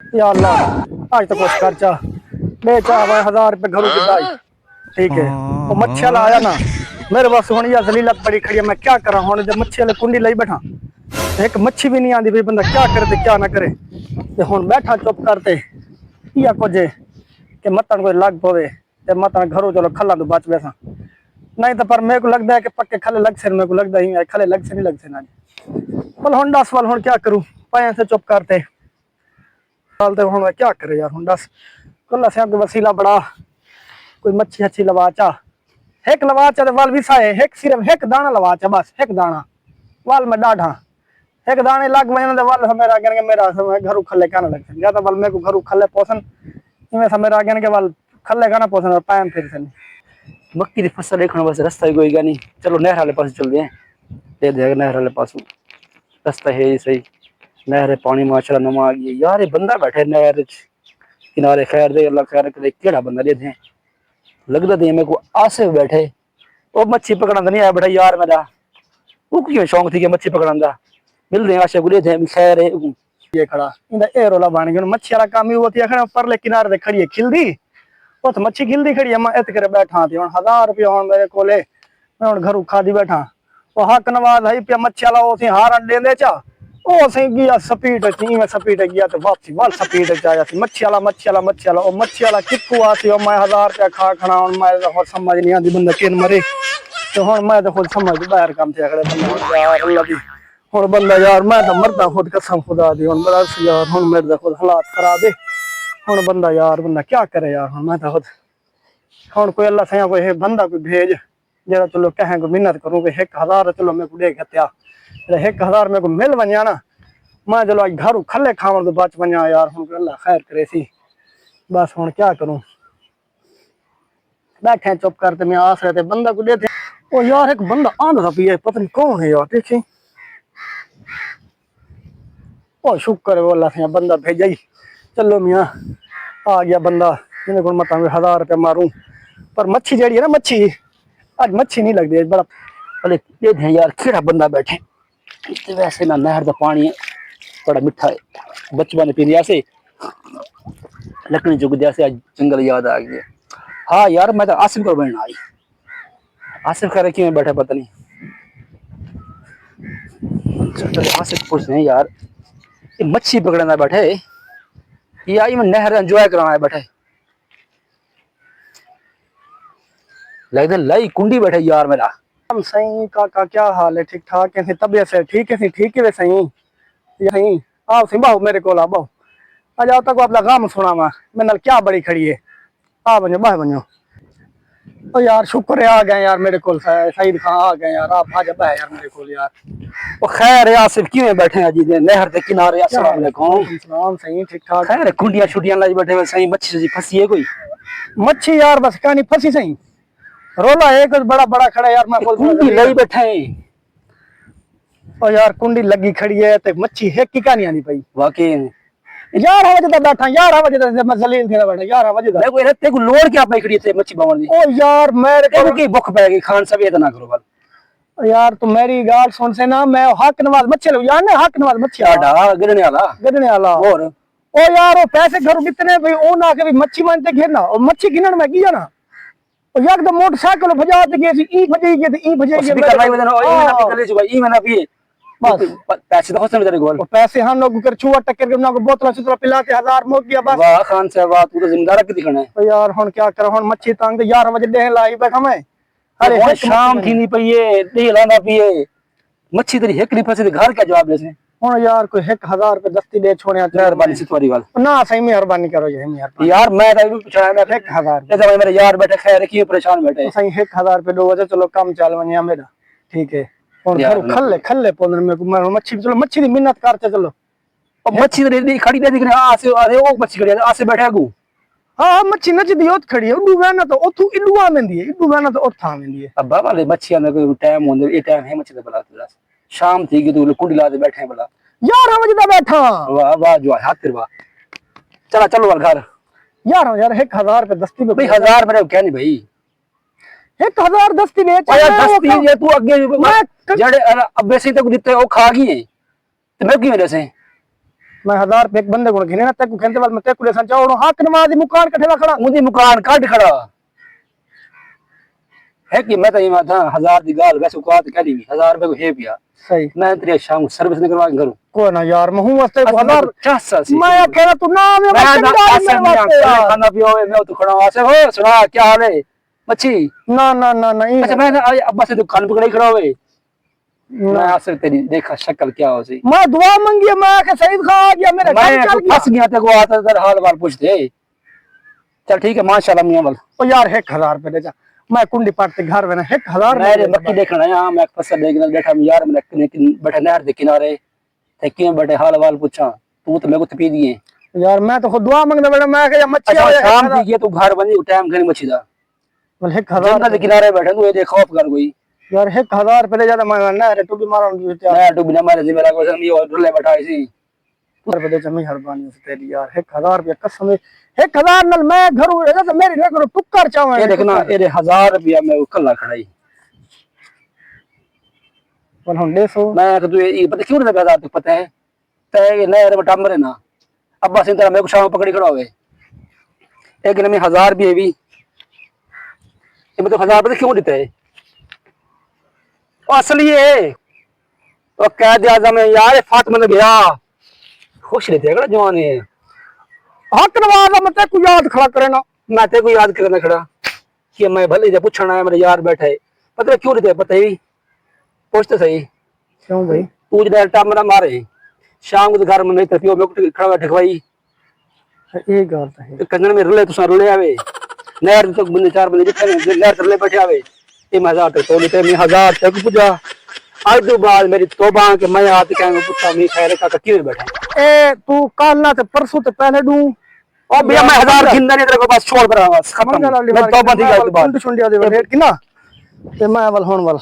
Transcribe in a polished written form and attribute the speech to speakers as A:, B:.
A: या अल्लाह आज तो कुछ खर्चा ले चाह 1000 रुपये घरों की दाई। ठीक है वो मच्छी वाला आया ना मेरे पास हुन या जलीलत पड़ी खड़ी है मैं क्या करा हुन जब मच्छी वाले कुंडी लाई बैठा एक मच्छी भी नहीं आती भाई बंदा क्या करे ते क्या ना करे ते हुन बैठा चुप करते या कुछ कि मतन कोई लग पवे ते मतन घरों चलो खला तो बच बैसा नहीं तो पर मेरे को लगता है कि पक्के खले लग से मेरे को लगता ही खले लग से नहीं लग से ना बोल हुन दस वाल हुन क्या करूं पाए से चुप करते हुन मैं क्या करे यार हुन दस कल से वसीला बड़ा कोई मच्छी अच्छी लवाचा एक लवाचा ते वाल विसा है एक सिर्फ एक दाना लवाचा बस एक दाना वाल में डाढ़ा एक दाने लग महीने दे वाल मेरा आगे मेरा घरू खले का ना लग ज्यादा वाल मेरे को घरू खले पोसन इमे मेरा आगे के वाल खले का ना पोसन और पायम फिर से
B: मक्की की फसल देखने बस रास्ता ही कोई नहीं। चलो नहर वाले पास चल दे दे दे नहर वाले पास रास्ता है सही नहर पानी माशाल्लाह नमा आ गई यार ये बंदा बैठे नहर किनारे खैर दे अल्लाह खैर करे केड़ा बंदा दे दे लगदा दे मेरे को आसे बैठे ओ मच्छी पकड़न नहीं आया बैठा यार मेरा वो क्यों शौक थी कि मच्छी पकड़न दा मिल दे आशा गुले थे खैर है
A: ये खड़ा इंदा ए रोला बन गया मच्छी वाला काम ही होती है खड़ा परले किनारे दे खड़ी है खिलदी उस मच्छी खिलदी खड़ी है मैं इत करे बैठा थी हुन 1000 रुपया हुन मेरे कोले मैं हुन घरू खादी बैठा वो हक नवाज है पे मच्छी वाला ओसी हारन देंदे चा ओ सही गया स्पीड ची में स्पीड गया तो वापसी वाल स्पीड आया सी मच्छी वाला ओ मच्छी वाला कितु आसी मैं 1000 रुपया खा खड़ा हुन मैं तो समझ नहीं आती बंदा किन मरे तो हुन मैं तो खुद समझ बाहर काम थे खड़े बंदा यार अल्लाह दी हुन बंदा यार मैं तो मरदा खुद कसम खुदा दी हुन बड़ा यार हुन मेरे खुद हालात खराब है हुन बंदा यार बंदा क्या करे यार हुन मैं तो खुद हुन कोई अल्लाह सया कोई बंदा कोई भेज जरा चलो कहें को मिन्नत करूं कि 1000 चलो मेरे को दे गत्या 1000 मेरे को मिल वन्या ना मैं चलो आज घर खले खावन तो बच वन्या यार हुन अल्लाह खैर करे सी बस हुन क्या करूं बैठे चुप करते मैं आस रहे थे बंदा को देते ओ यार एक बंदा आंधा पिए पता नहीं कौन है यार देखी ओ शुक्र है अल्लाह से बंदा भेजा ही चलो मियां आ गया बंदा इन्हें को मत 1000 रुपया मारूं पर मच्छी जड़ी है ना मच्छी आज मच्छी नहीं लगती बड़ा
B: अरे ये थे यार केड़ा बंदा बैठे इतने वैसे ना नहर का पानी है बड़ा मिठा है बचपन में पीने से लकड़ी चुग दिया से आज जंगल याद आ गया। हाँ यार मैं तो आसिफ को बनना आई आसिफ खैर क्यों बैठा पता नहीं चलो आसिफ पूछ रहे यार ये मच्छी पकड़ना बैठे ये आई मैं नहर एंजॉय कराना बैठे लगता लाई कुंडी बैठे यार मेरा
A: हम सही काका क्या हाल है ठीक ठाक कैसे तबीयत से ठीक है ठीक है सही यही आओ सी बाहु मेरे को बाहु आ जाओ तक अपना काम सुना मैं नल क्या बड़ी खड़ी है आ बनो बाह बनो ओ यार शुक्र है आ गए यार मेरे को सईद खान आ गए यार आप आ जा बाह यार मेरे को यार
B: ओ खैर है आसिफ क्यों बैठे हैं जी नहर के किनारे अस्सलाम वालेकुम
A: सलाम सही ठीक ठाक
B: खैर कुंडियां छुटियां लाई बैठे सही मच्छी फंसी है कोई
A: मच्छी यार बस कहानी फंसी सही रोला एक बड़ा बड़ा खड़ा यार मैं
B: कुंडी लाई बैठे हैं
A: ओ यार कुंडी लगी खड़ी है ते मच्छी है की कहानी आनी पई
B: वाकई
A: यार बजे तक बैठा 11 बजे तक मैं जलील थी ना बैठा 11 बजे तक
B: देखो तेरे को लोड क्या पे खड़ी थे मच्छी बावन दी
A: ओ यार मेरे
B: को की भूख पै गई खान सब इतना करो बल
A: यार तू मेरी गाल सुन से ना मैं हक नवाज मच्छी लो यार ना हक नवाज मच्छी
B: आडा गिरने वाला
A: और ओ यार वो पैसे घर कितने भाई ओ ना के मच्छी मानते घेरना और मच्छी गिनन में गया ना ओ यार तो मोटरसाइकिल भजाते गए ई भजे गए ई भजे गए
B: करवाई में ओ ई ना निकले जो भाई ई में ना पिए बस पैसे तो होते मेरे गोल
A: पैसे हम लोग कर छुआ टक्कर के ना को बोतल सुतरा पिलाते 1000 मोक गया बस
B: वाह खान साहब वाह तू तो जिम्मेदार की दिखना है
A: ओ यार हुन क्या कर हुन मच्छी तंग 11 बजे दे लाई बैठा मैं
B: अरे शाम थी नहीं पईए दे लाना पिए मच्छी तेरी हेकड़ी फंसे घर का जवाब देसे
A: हुन यार कोई 1000 रुपए दस्ती दे छोड़या
B: मेहरबानी से तुम्हारी वाल
A: ना सही मेहरबानी करो
B: यार मैं तो पूछा मैं
A: 1000
B: जैसे मेरे यार बैठे खैर की परेशान बैठे
A: सही 1000 रुपए दो वजह चलो कम चल वनिया मेरा ठीक है और खल्ले खल्ले पोंदन में को मच्छी चलो मच्छी दी मिन्नत करते चलो
B: और मच्छी दी खड़ी दे दिखने आसे अरे वो मच्छी खड़ी आसे बैठा गु
A: हां मच्छी नच दी ओत खड़ी है डूबा ना तो ओथू इडुआ मेंदी है इडुआ ना तो ओथा मेंदी है
B: अब वाले मच्छियां में कोई टाइम होंदे ए टाइम है मच्छी दे बला तो शाम थी कि तू कुंडी ला दे बैठे बला
A: 11 बजे दा बैठा
B: वाह वाह जो हाथ तेरा चला चलो वाल घर
A: यार 1000 रुपए दस्ती में
B: भाई 1000 मेरे क्या नहीं भाई
A: 1000 दस्ती ले
B: यार दस्ती ये तू आगे जड़े अब्बे से तक दिते ओ खा गई है तो मैं की मेरे से
A: मैं 1000 रुपए एक बंदे को घिने ना तेको खेंते वाल मैं तेको ले सन चावड़ो हां नमाज मुकान कठे खड़ा
B: मुझे मुकान काट खड़ा है कि मैं तो ये था 1000 दी गाल वैसे को कह दी 1000 रुपए को है पिया
A: सही
B: मैं तेरे शाम सर्विस नहीं करवा के करूं
A: को ना यार मैं हूं वास्ते 1000
B: चासा सी
A: मैं कह रहा तू ना मैं
B: खाना पियो मैं तो खड़ा वासे हो सुना क्या हाल है मच्छी
A: ना ना ना नहीं
B: अच्छा मैं अब्बा से दुकान पकड़े खड़ा हुए मैं असर तेरी देखा शक्ल क्या हो सी
A: मैं दुआ मांगी मैं के सईद खा आ गया मेरे घर चल गया
B: फंस गया ते को आता तेरा हाल वाल पूछते चल ठीक है माशाल्लाह मियां वाल
A: ओ यार 1000 रुपए दे जा मैं कुंडी पाटते घर में 1000
B: मैं मक्की देखना यहां मैं फसल देखना बैठा यार मैं बैठा नहर के किनारे ते क्यों बैठे हाल वाल पूछा तू तो मेरे को तपी दिए
A: यार मैं तो खुद दुआ मांगदा बेटा मैं के मच्छी
B: अच्छा शाम की तू घर बनी टाइम करी मच्छी दा
A: बोल 1000
B: जंगल के किनारे बैठा तू ये खौफ कर कोई
A: यार 1000 रुपए दे जा मैं ना रे तू भी मारो
B: मैं तू बिना मारे मेरा को समी और ढुले बैठा इसी
A: रुपए दे जमी मेहरबानी से तेरी यार 1000 रुपए कसम 1000 नल मैं घर रहेगा तो मेरी ना करो टुक्कर चावे
B: ये देखना ये 1000 रुपया मैं कल्ला खड़ाई
A: बोल हम 150
B: मैं तो ये पता क्यों नहीं लगा तुझे पता है ते नहर में टामरे ना अब्बा से तेरा मेरे को शाम पकड़ी खड़ा हुए एक दिन में 1000 भी है भी ये मैं तो 1000 पता क्यों देता है असली है वो कह दिया था मैं यार फातिमा ने गया खुश रहते हैं जवान है
A: हक नवाज मैं तेको याद खड़ा करे ना
B: मैं तेरे को याद करना खड़ा कि मैं भले जब पूछना है मेरे यार बैठा है पता क्यों रहते पता ही पूछते सही
A: क्यों भाई
B: तू जो टामरा मारे शाम को घर में नहीं तरफियो में खड़ा बैठे भाई
A: ये गल है
B: कंजन में रुले तुसा रुले आवे नहर तक बंदे 4 बंदे जितने नहर रुले बैठे आवे ये मैं 1000 तक तो लेते मैं 1000 तक पूजा आज दो बाद मेरी तौबा के मैं हाथ कहेंगे पुत्ता मी खैर का क्यों बैठा
A: ए तू कल ना ते परसों ते पहले दू
B: और भैया मैं 1000 गिनदा नहीं तेरे को बस छोड़ पर बस खत्म मैं तौबा थी आज बाद
A: छुंडिया दे रेट किना ते मैं वाल होन वाल